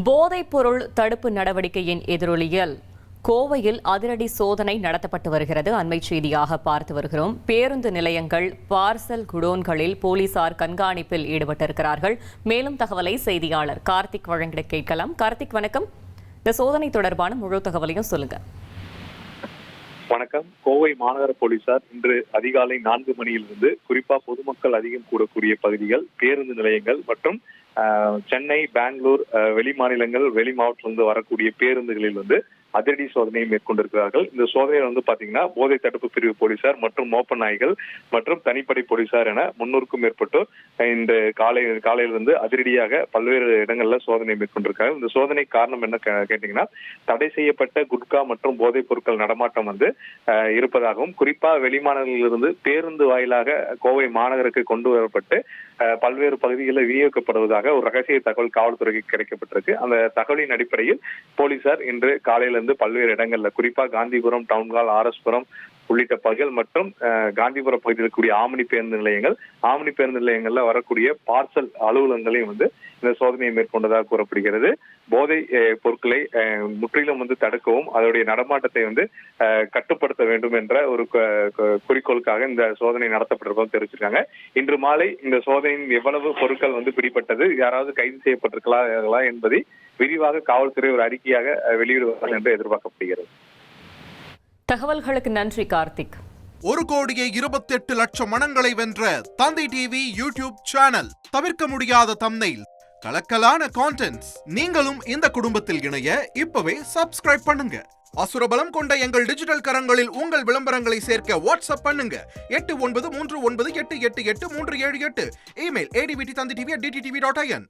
போதைப்பொருள் தடுப்பு நடவடிக்கையின் எதிரொலியில் கோவையில் அதிரடி சோதனை நடத்தப்பட்டு வருகிறது. அண்மை செய்தியாக பார்த்து வருகிறோம். பேருந்து நிலையங்கள், பார்சல் குடோன்களில் போலீசார் கண்காணிப்பில் ஈடுபட்டிருக்கிறார்கள். மேலும் தகவலை செய்தியாளர் கார்த்திக் வழங்கிட கேட்கலாம். கார்த்திக், வணக்கம். இந்த சோதனை தொடர்பான முழு தகவலையும் சொல்லுங்க. வணக்கம். கோவை மாநகர போலீசார் இன்று அதிகாலை 4 மணியிலிருந்து குறிப்பா பொதுமக்கள் அதிகம் கூடக்கூடிய பகுதிகள், பேருந்து நிலையங்கள் மற்றும் சென்னை, பெங்களூர், வெளி மாநிலங்கள், வெளி மாவட்டத்திலிருந்து வரக்கூடிய பேருந்துகளில் அதிரடி சோதனையை மேற்கொண்டிருக்கிறார்கள். இந்த சோதனையில் பாத்தீங்கன்னா போதை தடுப்பு பிரிவு போலீசார் மற்றும் மோப்ப நாய்கள் மற்றும் தனிப்படை போலீசார் என 300க்கும் மேற்பட்டோர் இந்த காலையிலிருந்து அதிரடியாக பல்வேறு இடங்கள்ல சோதனை மேற்கொண்டிருக்காங்க. இந்த சோதனை காரணம் என்ன கேட்டீங்கன்னா, தடை செய்யப்பட்ட குட்கா மற்றும் போதைப் பொருட்கள் நடமாட்டம் இருப்பதாகவும், குறிப்பா வெளிமாநிலங்களிலிருந்து பேருந்து வாயிலாக கோவை மாநகருக்கு கொண்டு வரப்பட்டு பல்வேறு பகுதிகளில் விநியோகிக்கப்படுவதாக ஒரு ரகசிய தகவல் காவல்துறைக்கு கிடைக்கப்பட்டிருக்கு. அந்த தகவலின் அடிப்படையில் போலீசார் இன்று காலையிலிருந்து பல்வேறு இடங்கள்ல, குறிப்பா காந்திபுரம், டவுன்ஹால், ஆர்எஸ்புரம் உள்ளிட்ட பகுதிகள் மற்றும் காந்திபுரம் பகுதியில் இருக்கக்கூடிய ஆம்னி பேருந்து நிலையங்கள்ல வரக்கூடிய பார்சல் அலுவலகங்களையும் இந்த சோதனையை மேற்கொண்டதாக கூறப்படுகிறது. போதை பொருட்களை முற்றிலும் தடுக்கவும் அதோடைய நடமாட்டத்தை கட்டுப்படுத்த வேண்டும் என்ற ஒரு குறிக்கோளுக்காக இந்த சோதனை நடத்தப்பட்டிருப்போம் தெரிவிச்சிருக்காங்க. இன்று மாலை இந்த சோதனையின் எவ்வளவு பொருட்கள் பிடிபட்டது, யாராவது கைது செய்யப்பட்டிருக்கலாம் என்பதை விரிவாக காவல்துறை ஒரு அறிக்கையாக வெளியிடுவார்கள் என்று எதிர்பார்க்கப்படுகிறது. தகவல்களுக்கு நன்றி கார்த்திக். 1,28,00,000 மனங்களை வென்ற தந்தி டிவி யூடியூப் சேனல். தவிர்க்க முடியாத தம்ப்நெயில், கலக்கலான கான்டென்ட்ஸ். நீங்களும் இந்த குடும்பத்தில் இணைய இப்பவே சப்ஸ்கிரைப் பண்ணுங்க. அசுரபலம் கொண்ட எங்கள் டிஜிட்டல் கரங்களில் உங்கள் விளம்பரங்களை சேர்க்க வாட்ஸ்அப் பண்ணுங்க. 8939888838. Email advtthanditv@dttv.in.